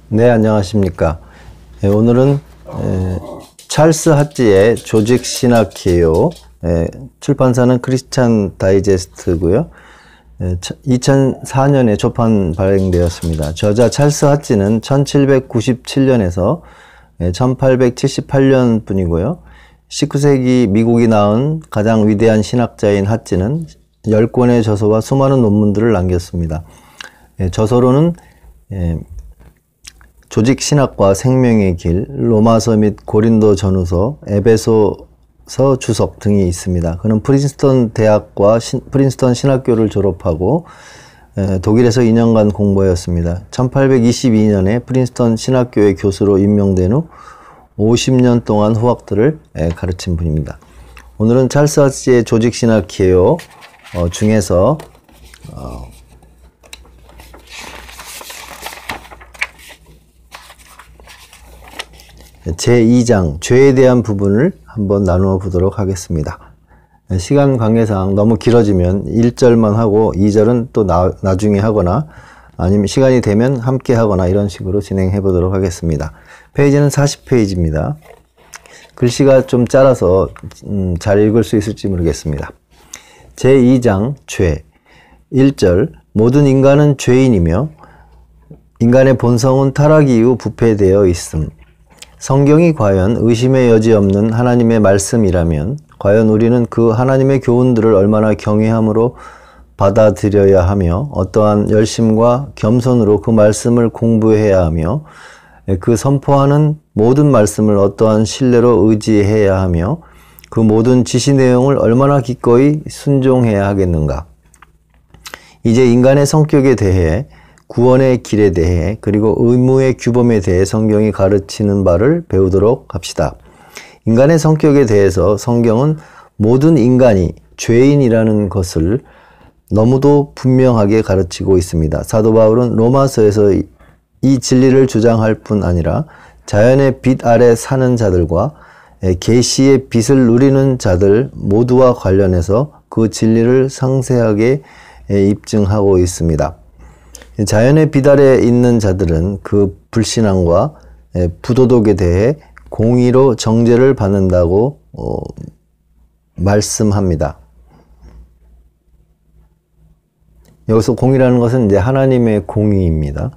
네, 안녕하십니까. 오늘은 찰스 핫지의 조직 신학이에요. 출판사는 크리스찬 다이제스트고요. 2004년에 초판 발행되었습니다. 저자 찰스 핫지는 1797년에서 1878년 분이고요. 19세기 미국이 낳은 가장 위대한 신학자인 핫지는 10권의 저서와 수많은 논문들을 남겼습니다. 저서로는 조직 신학과 생명의 길, 로마서 및 고린도 전후서, 에베소서 주석 등이 있습니다. 그는 프린스턴 대학과 프린스턴 신학교를 졸업하고 독일에서 2년간 공부하였습니다. 1822년에 프린스턴 신학교의 교수로 임명된 후 50년 동안 후학들을 가르친 분입니다. 오늘은 찰스 핫지의 조직 신학이에요. 중에서 제2장 죄에 대한 부분을 한번 나누어 보도록 하겠습니다. 시간 관계상 너무 길어지면 1절만 하고 2절은 또 나중에 하거나 아니면 시간이 되면 함께 하거나 이런 식으로 진행해 보도록 하겠습니다. 페이지는 40페이지입니다. 글씨가 좀 짧아서 잘 읽을 수 있을지 모르겠습니다. 제2장 죄 1절 모든 인간은 죄인이며 인간의 본성은 타락 이후 부패되어 있음. 성경이 과연 의심의 여지 없는 하나님의 말씀이라면 과연 우리는 그 하나님의 교훈들을 얼마나 경외함으로 받아들여야 하며 어떠한 열심과 겸손으로 그 말씀을 공부해야 하며 그 선포하는 모든 말씀을 어떠한 신뢰로 의지해야 하며 그 모든 지시 내용을 얼마나 기꺼이 순종해야 하겠는가. 이제 인간의 성격에 대해 구원의 길에 대해 그리고 의무의 규범에 대해 성경이 가르치는 바를 배우도록 합시다. 인간의 성격에 대해서 성경은 모든 인간이 죄인이라는 것을 너무도 분명하게 가르치고 있습니다. 사도 바울은 로마서에서 이 진리를 주장할 뿐 아니라 자연의 빛 아래 사는 자들과 계시의 빛을 누리는 자들 모두와 관련해서 그 진리를 상세하게 입증하고 있습니다. 자연의 빛 아래 있는 자들은 그 불신앙과 부도덕에 대해 공의로 정죄를 받는다고 말씀합니다. 여기서 공의라는 것은 이제 하나님의 공의입니다.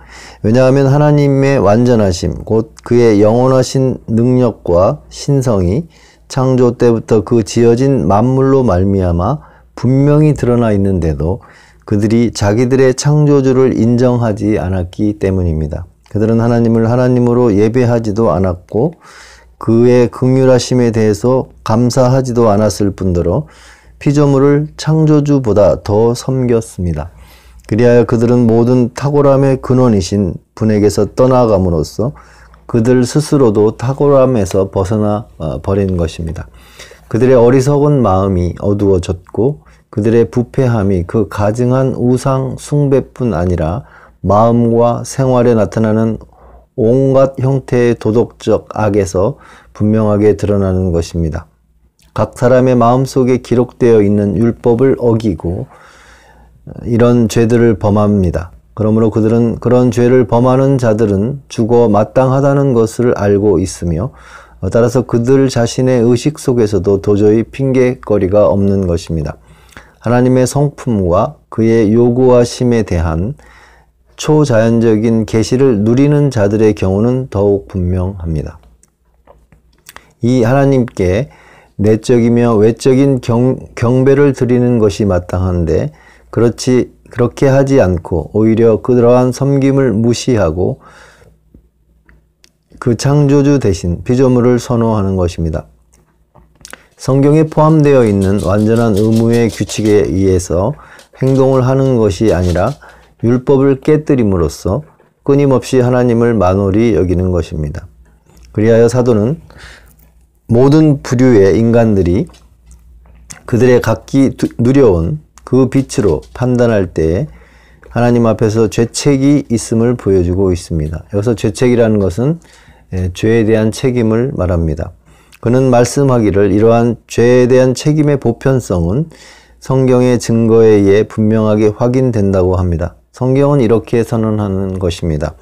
왜냐하면 하나님의 완전하심, 곧 그의 영원하신 능력과 신성이 창조 때부터 그 지어진 만물로 말미암아 분명히 드러나 있는데도 그들이 자기들의 창조주를 인정하지 않았기 때문입니다. 그들은 하나님을 하나님으로 예배하지도 않았고 그의 긍휼하심에 대해서 감사하지도 않았을 뿐더러 피조물을 창조주보다 더 섬겼습니다. 그리하여 그들은 모든 탁월함의 근원이신 분에게서 떠나감으로써 그들 스스로도 탁월함에서 벗어나 버린 것입니다. 그들의 어리석은 마음이 어두워졌고 그들의 부패함이 그 가증한 우상 숭배뿐 아니라 마음과 생활에 나타나는 온갖 형태의 도덕적 악에서 분명하게 드러나는 것입니다. 각 사람의 마음속에 기록되어 있는 율법을 어기고 이런 죄들을 범합니다. 그러므로 그들은 그런 죄를 범하는 자들은 죽어 마땅하다는 것을 알고 있으며 따라서 그들 자신의 의식 속에서도 도저히 핑계거리가 없는 것입니다. 하나님의 성품과 그의 요구하심에 대한 초자연적인 계시를 누리는 자들의 경우는 더욱 분명합니다. 이 하나님께 내적이며 외적인 경배를 드리는 것이 마땅한데 그렇게 하지 않고 오히려 그러한 섬김을 무시하고 그 창조주 대신 피조물을 선호하는 것입니다. 성경에 포함되어 있는 완전한 의무의 규칙에 의해서 행동을 하는 것이 아니라 율법을 깨뜨림으로써 끊임없이 하나님을 만홀히 여기는 것입니다. 그리하여 사도는 모든 부류의 인간들이 그들의 각기 누려온 그 빛으로 판단할 때에 하나님 앞에서 죄책이 있음을 보여주고 있습니다. 여기서 죄책이라는 것은 죄에 대한 책임을 말합니다. 그는 말씀하기를 이러한 죄에 대한 책임의 보편성은 성경의 증거에 의해 분명하게 확인된다고 합니다. 성경은 이렇게 선언하는 것입니다.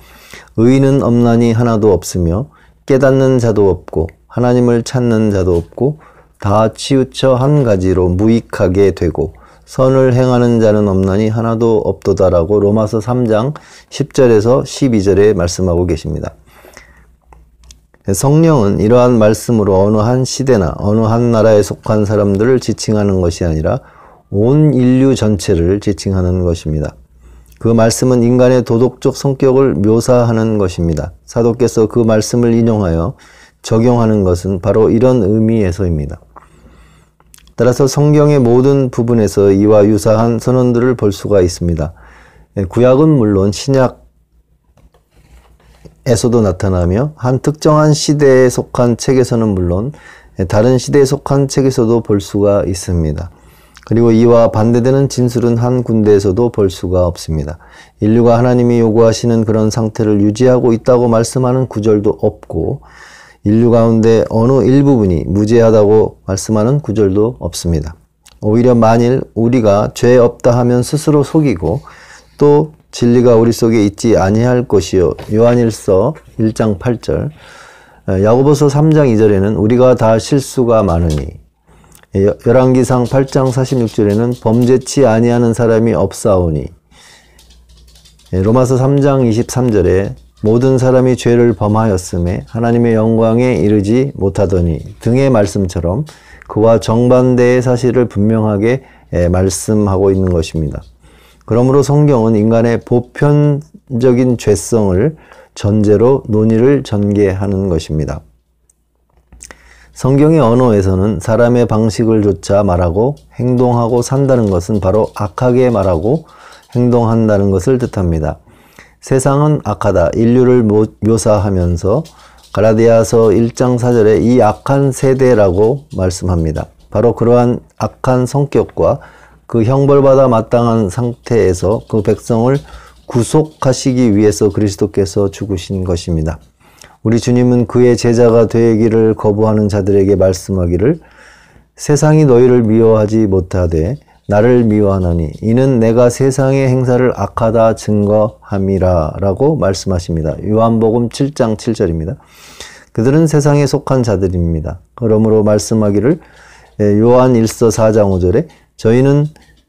의인은 없나니 하나도 없으며 깨닫는 자도 없고 하나님을 찾는 자도 없고 다 치우쳐 한 가지로 무익하게 되고 선을 행하는 자는 없나니 하나도 없도다라고 로마서 3장 10절에서 12절에 말씀하고 계십니다. 성령은 이러한 말씀으로 어느 한 시대나 어느 한 나라에 속한 사람들을 지칭하는 것이 아니라 온 인류 전체를 지칭하는 것입니다. 그 말씀은 인간의 도덕적 성격을 묘사하는 것입니다. 사도께서 그 말씀을 인용하여 적용하는 것은 바로 이런 의미에서입니다. 따라서 성경의 모든 부분에서 이와 유사한 선언들을 볼 수가 있습니다. 구약은 물론 신약에서도 나타나며 한 특정한 시대에 속한 책에서는 물론 다른 시대에 속한 책에서도 볼 수가 있습니다. 그리고 이와 반대되는 진술은 한 군데에서도 볼 수가 없습니다. 인류가 하나님이 요구하시는 그런 상태를 유지하고 있다고 말씀하는 구절도 없고 인류 가운데 어느 일부분이 무죄하다고 말씀하는 구절도 없습니다. 오히려 만일 우리가 죄 없다 하면 스스로 속이고 또 진리가 우리 속에 있지 아니할 것이요. 요한일서 1장 8절, 야고보서 3장 2절에는 우리가 다 실수가 많으니, 열왕기상 8장 46절에는 범죄치 아니하는 사람이 없사오니, 로마서 3장 23절에 모든 사람이 죄를 범하였음에 하나님의 영광에 이르지 못하더니 등의 말씀처럼 그와 정반대의 사실을 분명하게 말씀하고 있는 것입니다. 그러므로 성경은 인간의 보편적인 죄성을 전제로 논의를 전개하는 것입니다. 성경의 언어에서는 사람의 방식을 조차 말하고 행동하고 산다는 것은 바로 악하게 말하고 행동한다는 것을 뜻합니다. 세상은 악하다, 인류를 묘사하면서 갈라디아서 1장 4절에 이 악한 세대라고 말씀합니다. 바로 그러한 악한 성격과 그 형벌받아 마땅한 상태에서 그 백성을 구속하시기 위해서 그리스도께서 죽으신 것입니다. 우리 주님은 그의 제자가 되기를 거부하는 자들에게 말씀하기를 세상이 너희를 미워하지 못하되 나를 미워하나니 이는 내가 세상의 행사를 악하다 증거함이라 라고 말씀하십니다. 요한복음 7장 7절입니다. 그들은 세상에 속한 자들입니다. 그러므로 말씀하기를 요한일서 4장 5절에 저희는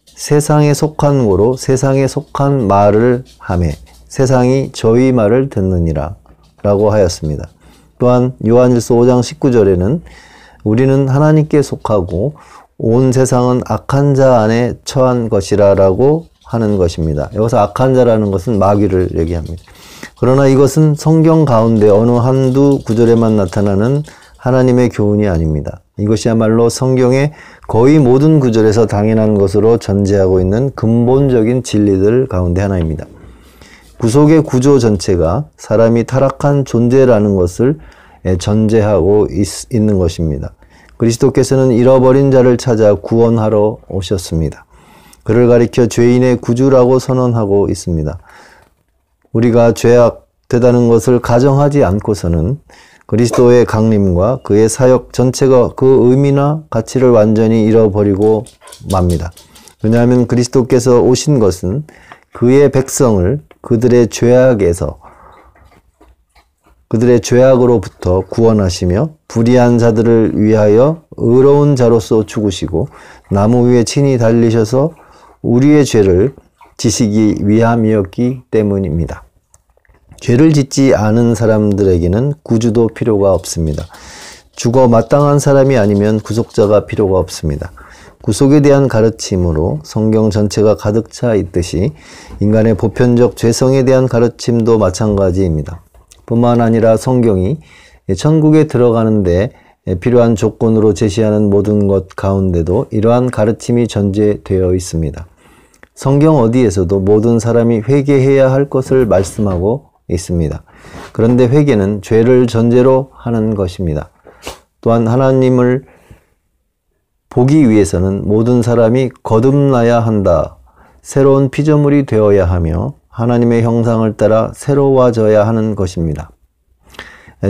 세상에 속한 고로 세상에 속한 말을 하매 세상이 저희 말을 듣느니라 라고 하였습니다. 또한 요한일서 5장 19절에는 우리는 하나님께 속하고 온 세상은 악한 자 안에 처한 것이라 라고 하는 것입니다. 여기서 악한 자라는 것은 마귀를 얘기합니다. 그러나 이것은 성경 가운데 어느 한두 구절에만 나타나는 하나님의 교훈이 아닙니다. 이것이야말로 성경의 거의 모든 구절에서 당연한 것으로 전제하고 있는 근본적인 진리들 가운데 하나입니다. 구속의 구조 전체가 사람이 타락한 존재라는 것을 전제하고 있는 것입니다. 그리스도께서는 잃어버린 자를 찾아 구원하러 오셨습니다. 그를 가리켜 죄인의 구주라고 선언하고 있습니다. 우리가 죄악되다는 것을 가정하지 않고서는 그리스도의 강림과 그의 사역 전체가 그 의미나 가치를 완전히 잃어버리고 맙니다. 왜냐하면 그리스도께서 오신 것은 그의 백성을 그들의 죄악으로부터 구원하시며 불의한 자들을 위하여 의로운 자로서 죽으시고 나무 위에 친히 달리셔서 우리의 죄를 지시기 위함이었기 때문입니다. 죄를 짓지 않은 사람들에게는 구주도 필요가 없습니다. 죽어 마땅한 사람이 아니면 구속자가 필요가 없습니다. 구속에 대한 가르침으로 성경 전체가 가득 차 있듯이 인간의 보편적 죄성에 대한 가르침도 마찬가지입니다. 뿐만 아니라 성경이 천국에 들어가는데 필요한 조건으로 제시하는 모든 것 가운데도 이러한 가르침이 전제되어 있습니다. 성경 어디에서도 모든 사람이 회개해야 할 것을 말씀하고 있습니다. 그런데 회개는 죄를 전제로 하는 것입니다. 또한 하나님을 보기 위해서는 모든 사람이 거듭나야 한다. 새로운 피조물이 되어야 하며 하나님의 형상을 따라 새로워져야 하는 것입니다.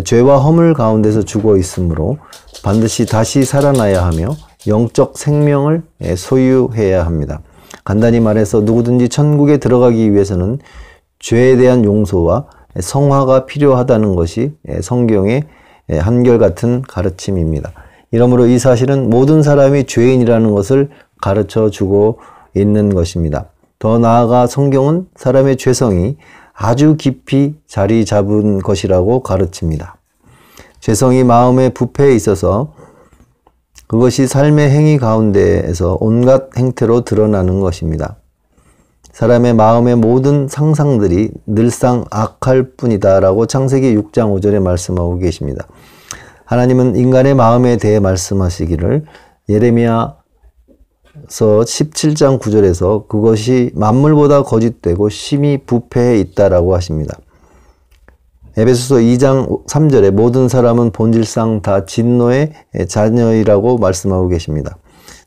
죄와 허물 가운데서 죽어 있으므로 반드시 다시 살아나야 하며 영적 생명을 소유해야 합니다. 간단히 말해서 누구든지 천국에 들어가기 위해서는 죄에 대한 용서와 성화가 필요하다는 것이 성경의 한결같은 가르침입니다. 이러므로 이 사실은 모든 사람이 죄인이라는 것을 가르쳐 주고 있는 것입니다. 더 나아가 성경은 사람의 죄성이 아주 깊이 자리 잡은 것이라고 가르칩니다. 죄성이 마음의 부패에 있어서 그것이 삶의 행위 가운데에서 온갖 행태로 드러나는 것입니다. 사람의 마음의 모든 상상들이 늘상 악할 뿐이다 라고 창세기 6장 5절에 말씀하고 계십니다. 하나님은 인간의 마음에 대해 말씀하시기를 예레미야서 17장 9절에서 그것이 만물보다 거짓되고 심히 부패해 있다라고 하십니다. 에베소서 2장 3절에 모든 사람은 본질상 다 진노의 자녀이라고 말씀하고 계십니다.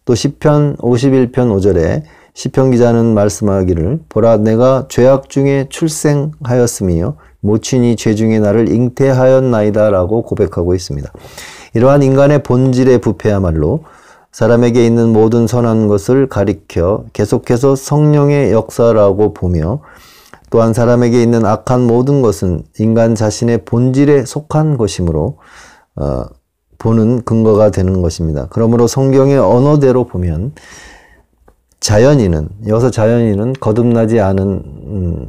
또 시편 51편 5절에 시편 기자는 말씀하기를 보라 내가 죄악 중에 출생하였으며 모친이 죄 중에 나를 잉태하였나이다 라고 고백하고 있습니다. 이러한 인간의 본질의 부패야말로 사람에게 있는 모든 선한 것을 가리켜 계속해서 성령의 역사라고 보며 또한 사람에게 있는 악한 모든 것은 인간 자신의 본질에 속한 것이므로 보는 근거가 되는 것입니다. 그러므로 성경의 언어대로 보면 자연인은 여기서 자연인은 거듭나지 않은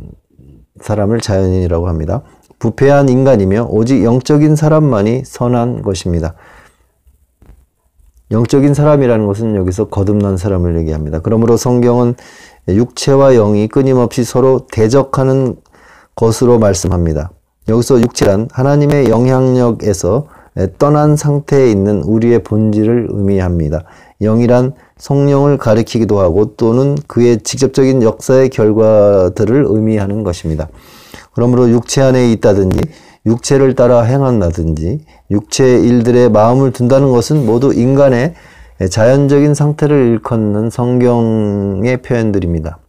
사람을 자연인이라고 합니다. 부패한 인간이며 오직 영적인 사람만이 선한 것입니다. 영적인 사람이라는 것은 여기서 거듭난 사람을 얘기합니다. 그러므로 성경은 육체와 영이 끊임없이 서로 대적하는 것으로 말씀합니다. 여기서 육체란 하나님의 영향력에서 떠난 상태에 있는 우리의 본질을 의미합니다. 영이란 성령을 가리키기도 하고 또는 그의 직접적인 역사의 결과들을 의미하는 것입니다. 그러므로 육체 안에 있다든지 육체를 따라 행한다든지 육체의 일들에 마음을 둔다는 것은 모두 인간의 자연적인 상태를 일컫는 성경의 표현들입니다.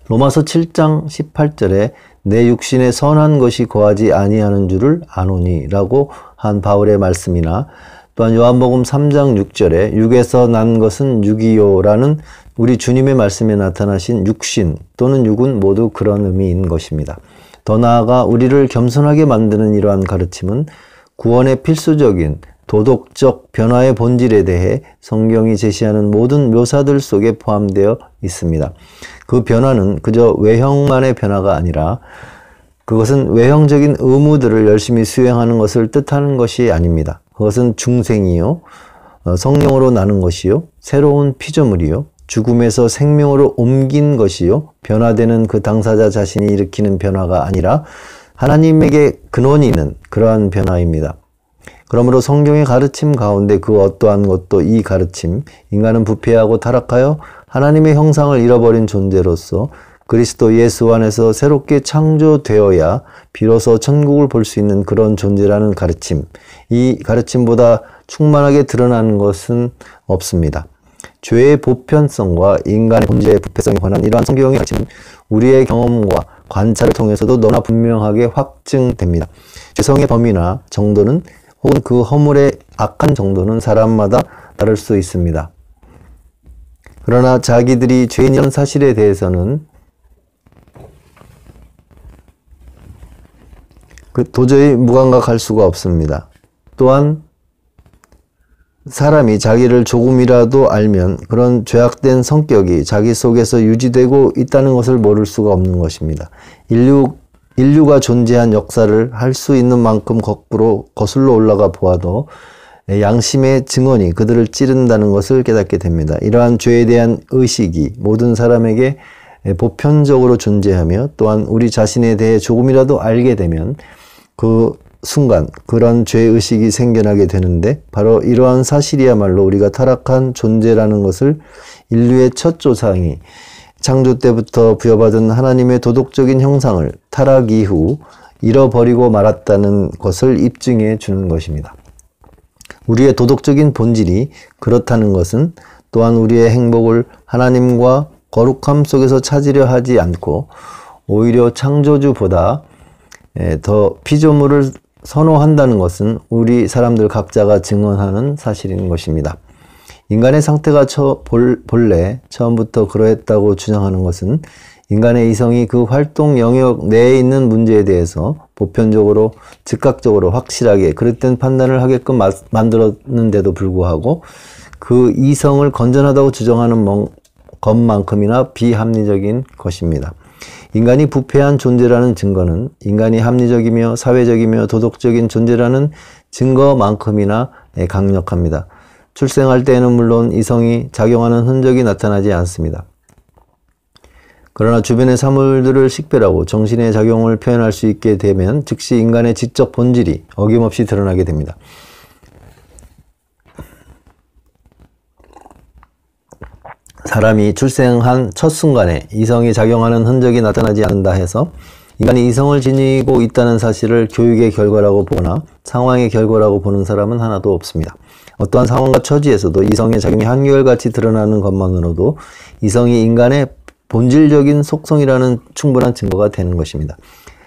로마서 7장 18절에 내 육신에 선한 것이 거하지 아니하는 줄을 아노니 라고 한 바울의 말씀이나 또한 요한복음 3장 6절에 육에서 난 것은 육이요라는 우리 주님의 말씀에 나타나신 육신 또는 육은 모두 그런 의미인 것입니다. 더 나아가 우리를 겸손하게 만드는 이러한 가르침은 구원의 필수적인 도덕적 변화의 본질에 대해 성경이 제시하는 모든 묘사들 속에 포함되어 있습니다. 그 변화는 그저 외형만의 변화가 아니라 그것은 외형적인 의무들을 열심히 수행하는 것을 뜻하는 것이 아닙니다. 그것은 중생이요, 성령으로 나는 것이요, 새로운 피조물이요, 죽음에서 생명으로 옮긴 것이요, 변화되는 그 당사자 자신이 일으키는 변화가 아니라 하나님에게 근원이 있는 그러한 변화입니다. 그러므로 성경의 가르침 가운데 그 어떠한 것도 이 가르침, 인간은 부패하고 타락하여 하나님의 형상을 잃어버린 존재로서 그리스도 예수 안에서 새롭게 창조되어야 비로소 천국을 볼 수 있는 그런 존재라는 가르침, 이 가르침보다 충만하게 드러나는 것은 없습니다. 죄의 보편성과 인간의 본질의 부패성에 관한 이러한 성경의 가르침은 우리의 경험과 관찰을 통해서도 너무나 분명하게 확증됩니다. 죄성의 범위나 정도는 혹은 그 허물의 악한 정도는 사람마다 다를 수 있습니다. 그러나 자기들이 죄인이라는 사실에 대해서는 도저히 무감각할 수가 없습니다. 또한 사람이 자기를 조금이라도 알면 그런 죄악된 성격이 자기 속에서 유지되고 있다는 것을 모를 수가 없는 것입니다. 인류가 존재한 역사를 할 수 있는 만큼 거꾸로 거슬러 올라가 보아도 양심의 증언이 그들을 찌른다는 것을 깨닫게 됩니다. 이러한 죄에 대한 의식이 모든 사람에게 보편적으로 존재하며 또한 우리 자신에 대해 조금이라도 알게 되면 그 순간 그런 죄의식이 생겨나게 되는데 바로 이러한 사실이야말로 우리가 타락한 존재라는 것을 인류의 첫 조상이 창조 때부터 부여받은 하나님의 도덕적인 형상을 타락 이후 잃어버리고 말았다는 것을 입증해 주는 것입니다. 우리의 도덕적인 본질이 그렇다는 것은 또한 우리의 행복을 하나님과 거룩함 속에서 찾으려 하지 않고 오히려 창조주보다 더 피조물을 선호한다는 것은 우리 사람들 각자가 증언하는 사실인 것입니다. 인간의 상태가 본래 처음부터 그러했다고 주장하는 것은 인간의 이성이 그 활동 영역 내에 있는 문제에 대해서 보편적으로, 즉각적으로, 확실하게 그릇된 판단을 하게끔 만들었는데도 불구하고 그 이성을 건전하다고 주장하는 것만큼이나 비합리적인 것입니다. 인간이 부패한 존재라는 증거는 인간이 합리적이며 사회적이며 도덕적인 존재라는 증거만큼이나 강력합니다. 출생할 때에는 물론 이성이 작용하는 흔적이 나타나지 않습니다. 그러나 주변의 사물들을 식별하고 정신의 작용을 표현할 수 있게 되면 즉시 인간의 지적 본질이 어김없이 드러나게 됩니다. 사람이 출생한 첫 순간에 이성이 작용하는 흔적이 나타나지 않는다 해서 인간이 이성을 지니고 있다는 사실을 교육의 결과라고 보거나 상황의 결과라고 보는 사람은 하나도 없습니다. 어떠한 상황과 처지에서도 이성의 작용이 한결같이 드러나는 것만으로도 이성이 인간의 본질적인 속성이라는 충분한 증거가 되는 것입니다.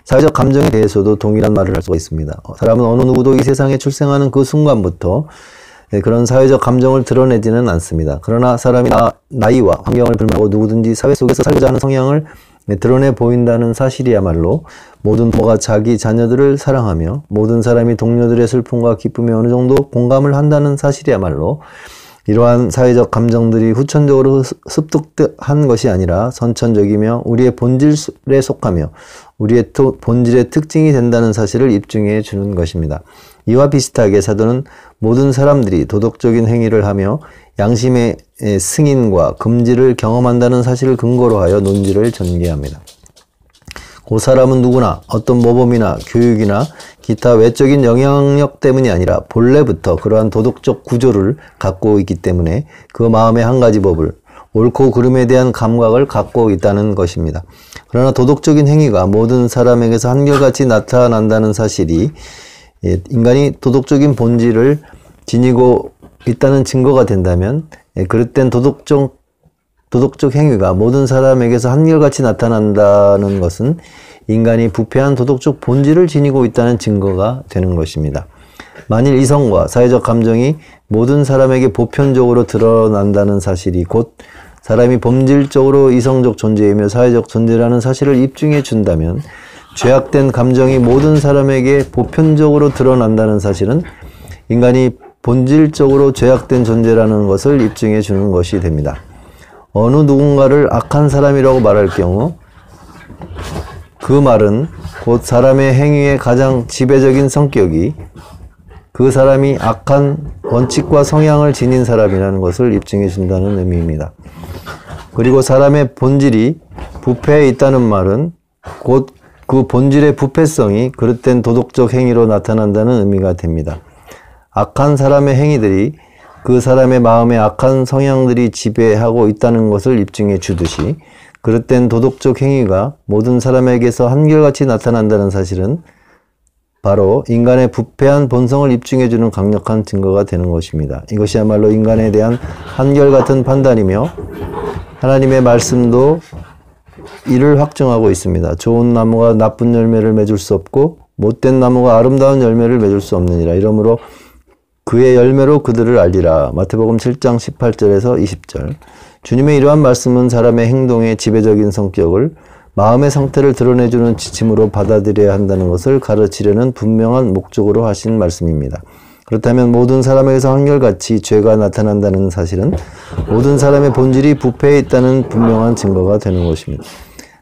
사회적 감정에 대해서도 동일한 말을 할 수가 있습니다. 사람은 어느 누구도 이 세상에 출생하는 그 순간부터 그런 사회적 감정을 드러내지는 않습니다. 그러나 사람이 나이와 환경을 불문하고 누구든지 사회 속에서 살고자 하는 성향을 드러내 보인다는 사실이야말로 모든 부모가 자기 자녀들을 사랑하며 모든 사람이 동료들의 슬픔과 기쁨에 어느 정도 공감을 한다는 사실이야말로 이러한 사회적 감정들이 후천적으로 습득한 것이 아니라 선천적이며 우리의 본질에 속하며 우리의 본질의 특징이 된다는 사실을 입증해 주는 것입니다. 이와 비슷하게 사도는 모든 사람들이 도덕적인 행위를 하며 양심의 승인과 금지를 경험한다는 사실을 근거로 하여 논지를 전개합니다. 그 사람은 누구나 어떤 모범이나 교육이나 기타 외적인 영향력 때문이 아니라 본래부터 그러한 도덕적 구조를 갖고 있기 때문에 그 마음의 한 가지 법을 옳고 그름에 대한 감각을 갖고 있다는 것입니다. 그러나 도덕적인 행위가 모든 사람에게서 한결같이 나타난다는 사실이 인간이 도덕적인 본질을 지니고 있다는 증거가 된다면 그릇된 도덕적 행위가 모든 사람에게서 한결같이 나타난다는 것은 인간이 부패한 도덕적 본질을 지니고 있다는 증거가 되는 것입니다. 만일 이성과 사회적 감정이 모든 사람에게 보편적으로 드러난다는 사실이 곧 사람이 본질적으로 이성적 존재이며 사회적 존재라는 사실을 입증해 준다면 죄악된 감정이 모든 사람에게 보편적으로 드러난다는 사실은 인간이 본질적으로 죄악된 존재라는 것을 입증해 주는 것이 됩니다. 어느 누군가를 악한 사람이라고 말할 경우 그 말은 곧 사람의 행위의 가장 지배적인 성격이 그 사람이 악한 원칙과 성향을 지닌 사람이라는 것을 입증해 준다는 의미입니다. 그리고 사람의 본질이 부패해 있다는 말은 곧 그 본질의 부패성이 그릇된 도덕적 행위로 나타난다는 의미가 됩니다. 악한 사람의 행위들이 그 사람의 마음에 악한 성향들이 지배하고 있다는 것을 입증해 주듯이 그릇된 도덕적 행위가 모든 사람에게서 한결같이 나타난다는 사실은 바로 인간의 부패한 본성을 입증해 주는 강력한 증거가 되는 것입니다. 이것이야말로 인간에 대한 한결같은 판단이며 하나님의 말씀도 이를 확증하고 있습니다. 좋은 나무가 나쁜 열매를 맺을 수 없고 못된 나무가 아름다운 열매를 맺을 수 없느니라. 이러므로 그의 열매로 그들을 알리라. 마태복음 7장 18절에서 20절. 주님의 이러한 말씀은 사람의 행동의 지배적인 성격을 마음의 상태를 드러내주는 지침으로 받아들여야 한다는 것을 가르치려는 분명한 목적으로 하신 말씀입니다. 그렇다면 모든 사람에게서 한결같이 죄가 나타난다는 사실은 모든 사람의 본질이 부패해 있다는 분명한 증거가 되는 것입니다.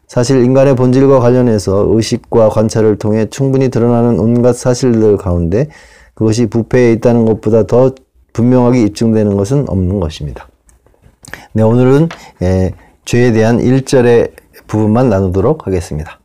사실 인간의 본질과 관련해서 의식과 관찰을 통해 충분히 드러나는 온갖 사실들 가운데 그것이 부패해 있다는 것보다 더 분명하게 입증되는 것은 없는 것입니다. 네, 오늘은 죄에 대한 1절의 부분만 나누도록 하겠습니다.